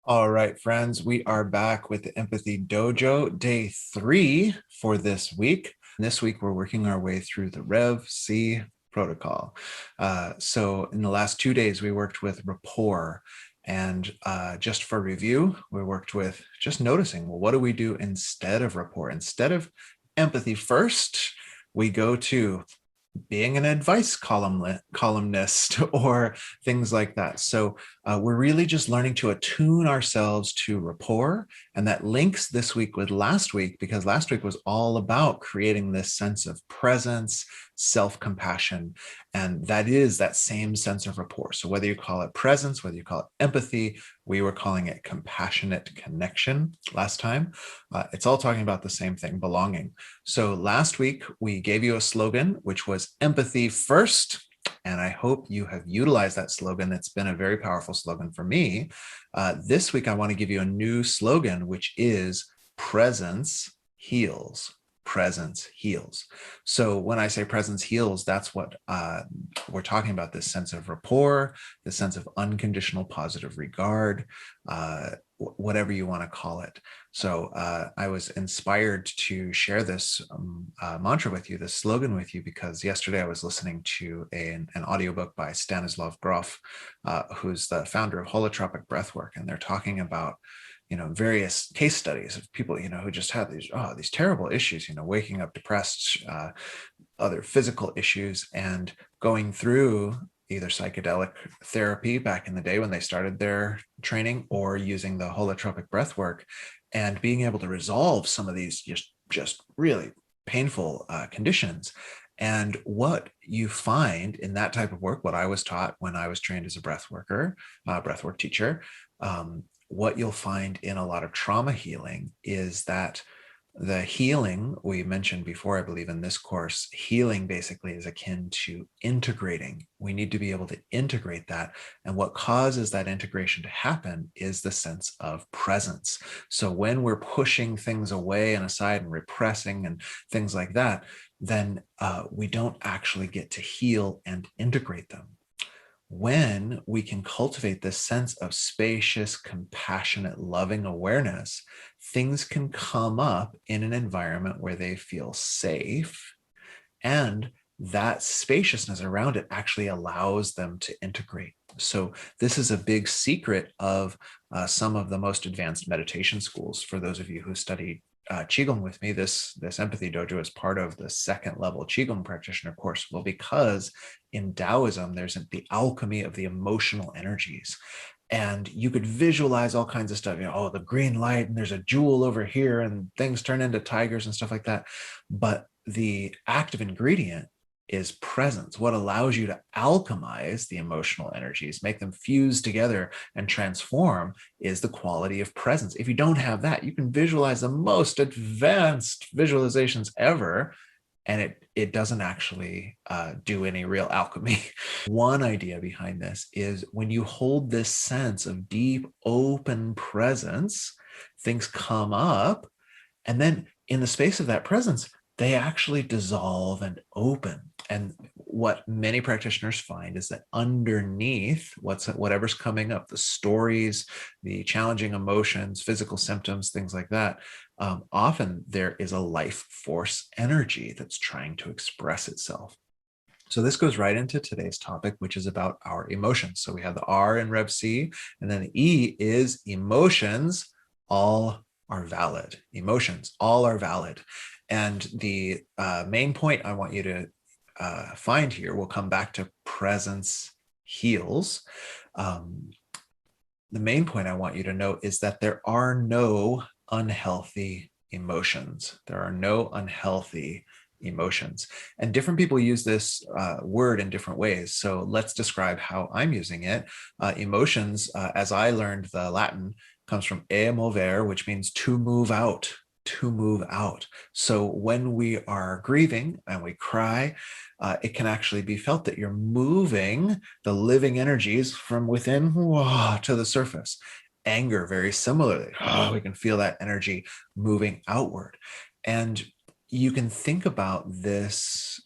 All right, friends, we are back with the Empathy Dojo, day 3 for this week. This week, we're working our way through the REVC protocol. So in the last 2 days, we worked with rapport. And just for review, we worked with just noticing, well, what do we do instead of rapport? Instead of empathy first, we go to being an advice columnist or things like that. So we're really just learning to attune ourselves to rapport. And that links this week with last week, because last week was all about creating this sense of presence, self-compassion. And that is that same sense of rapport. So whether you call it presence, whether you call it empathy, we were calling it compassionate connection last time. It's all talking about the same thing, belonging. So last week, we gave you a slogan, which was empathy first. And I hope you have utilized that slogan. It's been a very powerful slogan for me. This week, I want to give you a new slogan, which is presence heals. Presence heals. So when I say presence heals, that's what we're talking about, this sense of rapport, the sense of unconditional positive regard, whatever you want to call it. So I was inspired to share this mantra with you, this slogan with you, because yesterday I was listening to an audiobook by Stanislav Grof, who's the founder of holotropic breathwork. And they're talking about various case studies of people, who just had these terrible issues, waking up depressed, other physical issues, and going through either psychedelic therapy back in the day when they started their training, or using the holotropic breath work, and being able to resolve some of these just really painful conditions. And what you find in that type of work, what I was taught when I was trained as a breathwork teacher, what you'll find in a lot of trauma healing is that the healing we mentioned before, I believe in this course, healing basically is akin to integrating. We need to be able to integrate that. And what causes that integration to happen is the sense of presence. So when we're pushing things away and aside and repressing and things like that, then we don't actually get to heal and integrate them. When we can cultivate this sense of spacious, compassionate, loving awareness, things can come up in an environment where they feel safe, and that spaciousness around it actually allows them to integrate. So this is a big secret of some of the most advanced meditation schools. For those of you who study Qigong with me, this Empathy Dojo is part of the second level Qigong practitioner course. Well, because in Taoism, there's the alchemy of the emotional energies. And you could visualize all kinds of stuff, the green light, and there's a jewel over here, and things turn into tigers and stuff like that. But the active ingredient is presence. What allows you to alchemize the emotional energies, make them fuse together and transform, is the quality of presence. If you don't have that, you can visualize the most advanced visualizations ever, and it doesn't actually do any real alchemy. One idea behind this is when you hold this sense of deep, open presence, things come up, and then in the space of that presence, they actually dissolve and open. And what many practitioners find is that underneath whatever's coming up, the stories, the challenging emotions, physical symptoms, things like that, often there is a life force energy that's trying to express itself. So this goes right into today's topic, which is about our emotions. So we have the R in REVC, and then the E is emotions. All are valid. Emotions, all are valid. And the main point I want you to find here, we'll come back to presence heals. The main point I want you to note is that there are no unhealthy emotions. There are no unhealthy emotions. And different people use this word in different ways. So let's describe how I'm using it. Emotions, as I learned the Latin, comes from e mover, which means to move out, to move out. So when we are grieving and we cry, it can actually be felt that you're moving the living energies from within to the surface. Anger, very similarly, we can feel that energy moving outward. And you can think about this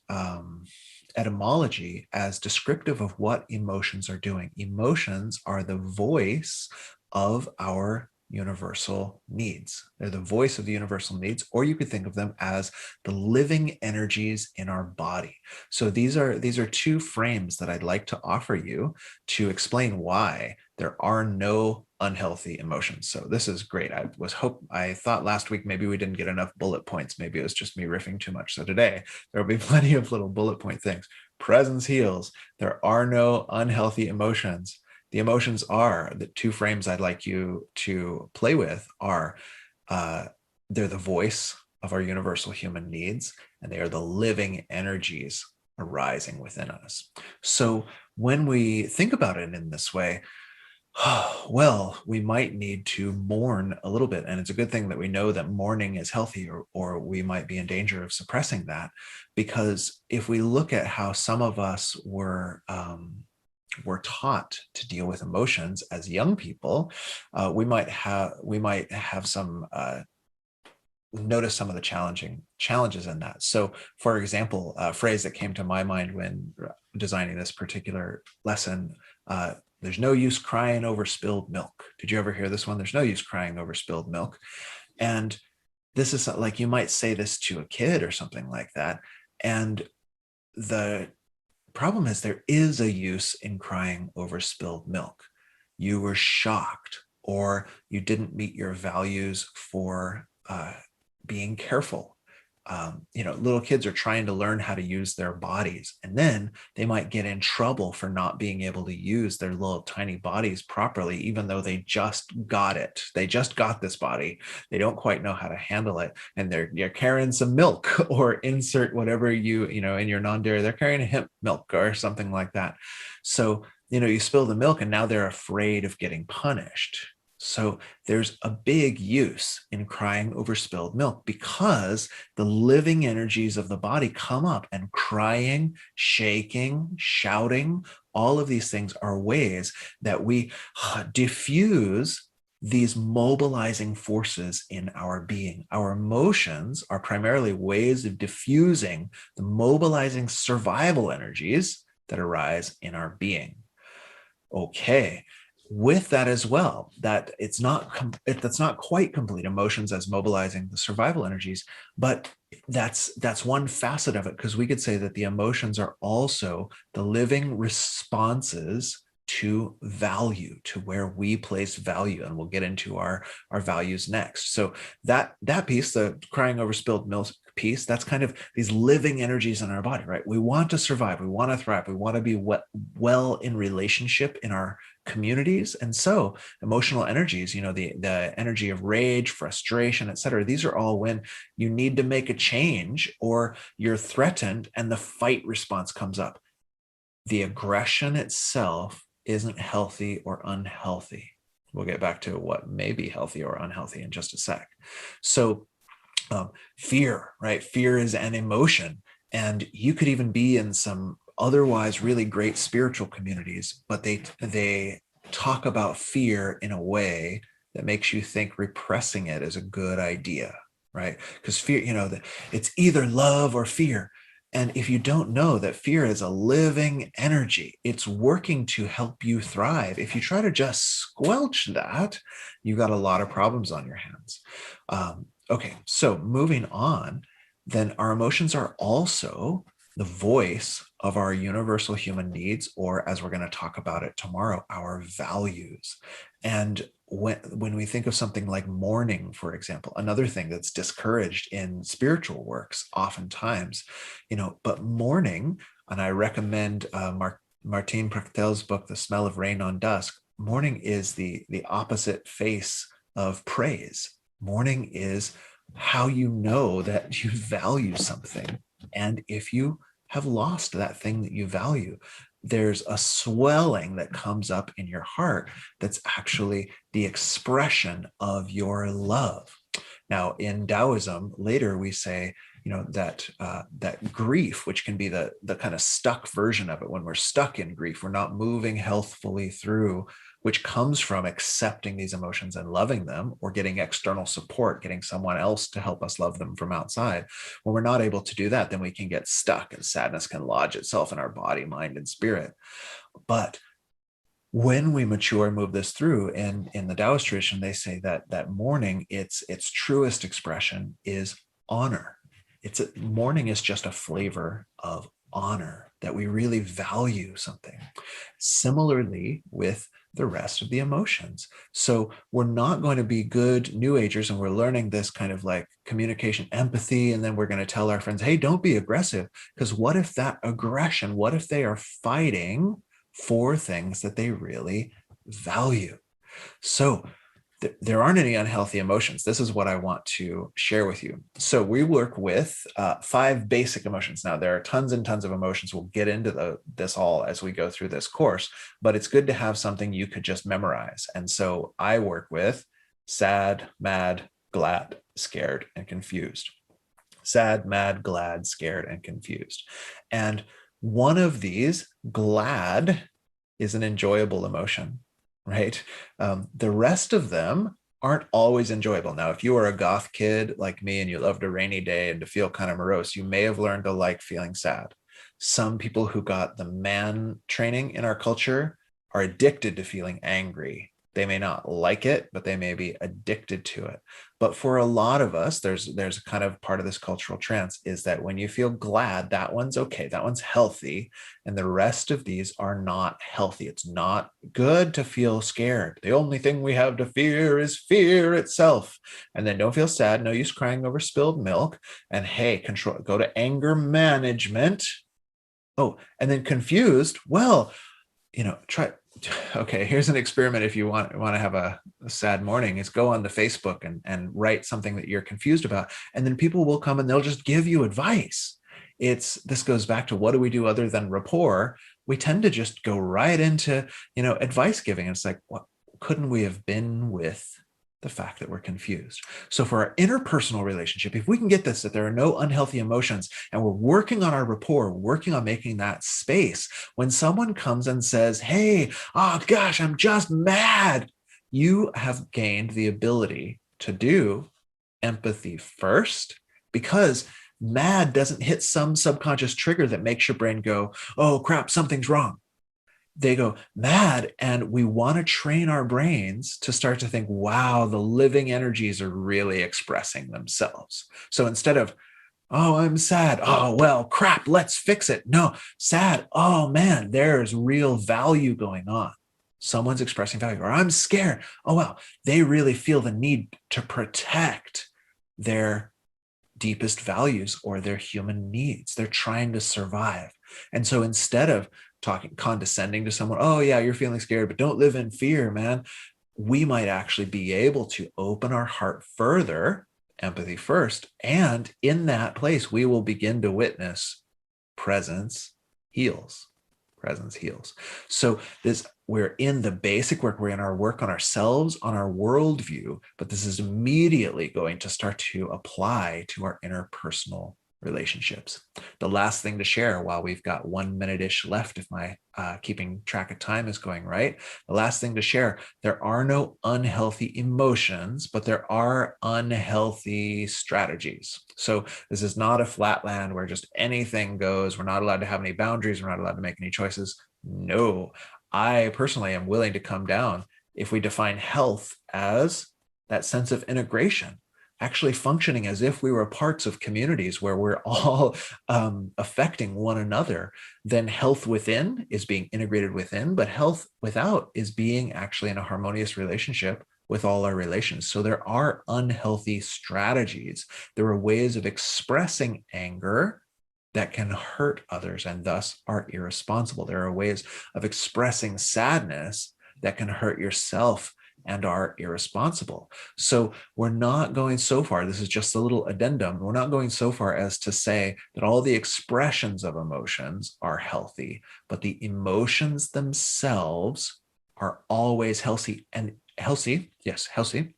etymology as descriptive of what emotions are doing. Emotions are the voice of our universal needs. They're the voice of the universal needs, or you could think of them as the living energies in our body. So these are two frames that I'd like to offer you to explain why there are no unhealthy emotions. So this is great. I thought last week maybe we didn't get enough bullet points. Maybe it was just me riffing too much. So today there will be plenty of little bullet point things. Presence heals. There are no unhealthy emotions. The emotions are the two frames I'd like you to play with are they're the voice of our universal human needs, and they are the living energies arising within us. So when we think about it in this way, well, we might need to mourn a little bit. And it's a good thing that we know that mourning is healthy, or we might be in danger of suppressing that. Because if we look at how some of us were taught to deal with emotions as young people, we might have some notice some of the challenges in that. So, for example, a phrase that came to my mind when designing this particular lesson, there's no use crying over spilled milk. Did you ever hear this one? There's no use crying over spilled milk. And this is like, you might say this to a kid or something like that. And the problem is there is a use in crying over spilled milk. You were shocked, or you didn't meet your values for being careful. Little kids are trying to learn how to use their bodies, and then they might get in trouble for not being able to use their little tiny bodies properly, even though they just got it. They just got this body. They don't quite know how to handle it, and you're carrying some milk, or insert whatever in your non-dairy. They're carrying a hemp milk or something like that. So you spill the milk, and now they're afraid of getting punished. So there's a big use in crying over spilled milk, because the living energies of the body come up, and crying, shaking, shouting, all of these things are ways that we diffuse these mobilizing forces in our being. Our emotions are primarily ways of diffusing the mobilizing survival energies that arise in our being. Okay. With that as well, that that's not quite complete, emotions as mobilizing the survival energies, but that's one facet of it, because we could say that the emotions are also the living responses to value, to where we place value, and we'll get into our values next. So that piece, the crying over spilled milk piece, that's kind of these living energies in our body, right? We want to survive, we want to thrive, we want to be well in relationship in our communities. And so emotional energies, the energy of rage, frustration, etc., these are all when you need to make a change, or you're threatened and the fight response comes up. The aggression itself isn't healthy or unhealthy. We'll get back to what may be healthy or unhealthy in just a sec. So fear, right? Fear is an emotion, and you could even be in some otherwise really great spiritual communities, but they talk about fear in a way that makes you think repressing it is a good idea, right? Because fear, it's either love or fear. And if you don't know that fear is a living energy, it's working to help you thrive. If you try to just squelch that, you've got a lot of problems on your hands. Okay, so moving on, then our emotions are also the voice of our universal human needs, or as we're going to talk about it tomorrow, our values. And when we think of something like mourning, for example, another thing that's discouraged in spiritual works oftentimes, but mourning, and I recommend Martin Prechtel's book, The Smell of Rain on Dusk. Mourning is the opposite face of praise. Mourning is how you know that you value something. And if you have lost that thing that you value, there's a swelling that comes up in your heart that's actually the expression of your love. Now, in Taoism, later we say, that grief, which can be the kind of stuck version of it, when we're stuck in grief, we're not moving healthfully through, which comes from accepting these emotions and loving them, or getting external support, getting someone else to help us love them from outside. When we're not able to do that, then we can get stuck, and sadness can lodge itself in our body, mind, and spirit. But when we mature and move this through, and in the Taoist tradition, they say that mourning, its truest expression is honor. Mourning is just a flavor of honor, that we really value something. Similarly with the rest of the emotions. So we're not going to be good New Agers, and we're learning this kind of like communication, empathy, and then we're going to tell our friends, hey, don't be aggressive. Because what if that aggression, what if they are fighting for things that they really value? So there aren't any unhealthy emotions. This is what I want to share with you. So we work with 5 basic emotions. Now, there are tons and tons of emotions. We'll get into this all as we go through this course, but it's good to have something you could just memorize. And so I work with sad, mad, glad, scared, and confused. Sad, mad, glad, scared, and confused. And one of these, glad, is an enjoyable emotion, right? The rest of them aren't always enjoyable. Now, if you are a goth kid like me and you loved a rainy day and to feel kind of morose, you may have learned to like feeling sad. Some people who got the man training in our culture are addicted to feeling angry. They may not like it, but they may be addicted to it. But for a lot of us, there's a kind of part of this cultural trance is that when you feel glad, that one's okay, that one's healthy, and the rest of these are not healthy. It's not good to feel scared. The only thing we have to fear is fear itself. And then don't feel sad. No use crying over spilled milk. And hey, go to anger management. Oh, and then confused. Well, try. Okay, here's an experiment. If you want to have a sad morning, is go on the Facebook and write something that you're confused about, and then people will come and they'll just give you advice. This goes back to, what do we do other than rapport? We tend to just go right into advice giving. And it's like, what couldn't we have been with the fact that we're confused? So for our interpersonal relationship, if we can get this, that there are no unhealthy emotions, and we're working on our rapport, working on making that space, when someone comes and says, hey, oh gosh, I'm just mad, you have gained the ability to do empathy first, because mad doesn't hit some subconscious trigger that makes your brain go, oh crap, something's wrong. They go mad, and we want to train our brains to start to think, wow, the living energies are really expressing themselves. So instead of, oh, I'm sad, oh, well, crap, let's fix it. No, sad, oh man, there's real value going on. Someone's expressing value. Or I'm scared, oh, well, they really feel the need to protect their deepest values or their human needs. They're trying to survive. And so instead of condescending to someone, oh yeah, you're feeling scared, but don't live in fear, man, we might actually be able to open our heart further, empathy first, and in that place we will begin to witness presence heals. Presence heals. So we're in the basic work, we're in our work on ourselves, on our worldview, but this is immediately going to start to apply to our interpersonal relationships. The last thing to share, while we've got 1 minute-ish left, if my keeping track of time is going right, the last thing to share, there are no unhealthy emotions, but there are unhealthy strategies. So this is not a flat land where just anything goes. We're not allowed to have any boundaries. We're not allowed to make any choices. No, I personally am willing to come down if we define health as that sense of integration, actually functioning as if we were parts of communities where we're all affecting one another. Then health within is being integrated within, but health without is being actually in a harmonious relationship with all our relations. So there are unhealthy strategies. There are ways of expressing anger that can hurt others and thus are irresponsible. There are ways of expressing sadness that can hurt yourself and are irresponsible. So we're not going so far, this is just a little addendum, we're not going so far as to say that all the expressions of emotions are healthy, but the emotions themselves are always healthy, and healthy, yes, healthy,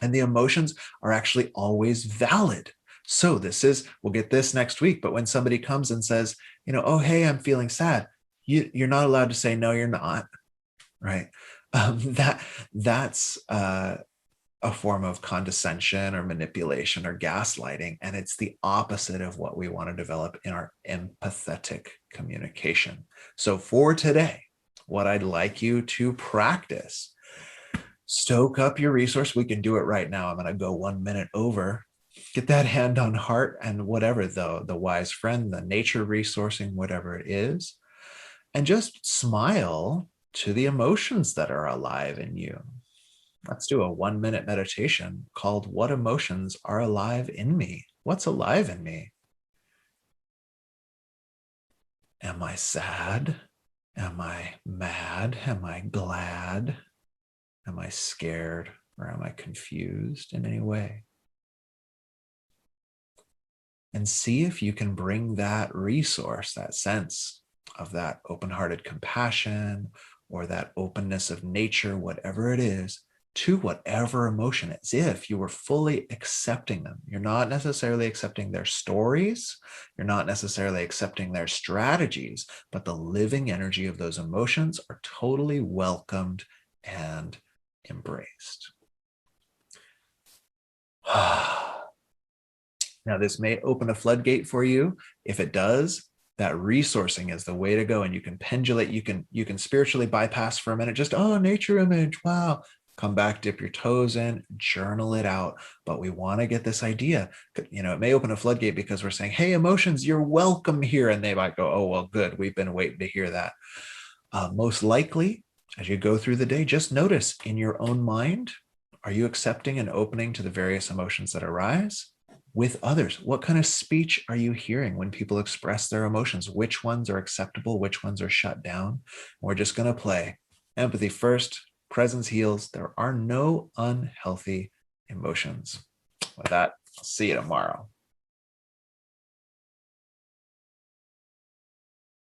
and the emotions are actually always valid. So we'll get this next week, but when somebody comes and says, oh, hey, I'm feeling sad, you're not allowed to say, no, you're not, right? That's a form of condescension or manipulation or gaslighting, and it's the opposite of what we want to develop in our empathetic communication. So for today, what I'd like you to practice. Stoke up your resource. We can do it right now. I'm going to go 1 minute over. Get that hand on heart and whatever the wise friend, the nature resourcing, whatever it is, and just smile to the emotions that are alive in you. Let's do a 1 minute meditation called What Emotions Are Alive in Me? What's alive in me? Am I sad? Am I mad? Am I glad? Am I scared? Or am I confused in any way? And see if you can bring that resource, that sense of that open-hearted compassion or that openness of nature, whatever it is, to whatever emotion, as if you were fully accepting them. You're not necessarily accepting their stories. You're not necessarily accepting their strategies, but the living energy of those emotions are totally welcomed and embraced. Now, this may open a floodgate for you. If it does, that resourcing is the way to go. And you can pendulate, you can spiritually bypass for a minute, just, oh, nature image, wow. Come back, dip your toes in, journal it out. But we want to get this idea. You know, it may open a floodgate because we're saying, hey, emotions, you're welcome here. And they might go, oh, well, good. We've been waiting to hear that. Most likely, as you go through the day, just notice in your own mind, are you accepting and opening to the various emotions that arise? With others, what kind of speech are you hearing when people express their emotions? Which ones are acceptable? Which ones are shut down? We're just going to play empathy first. Presence heals. There are no unhealthy emotions. With that, I'll see you tomorrow.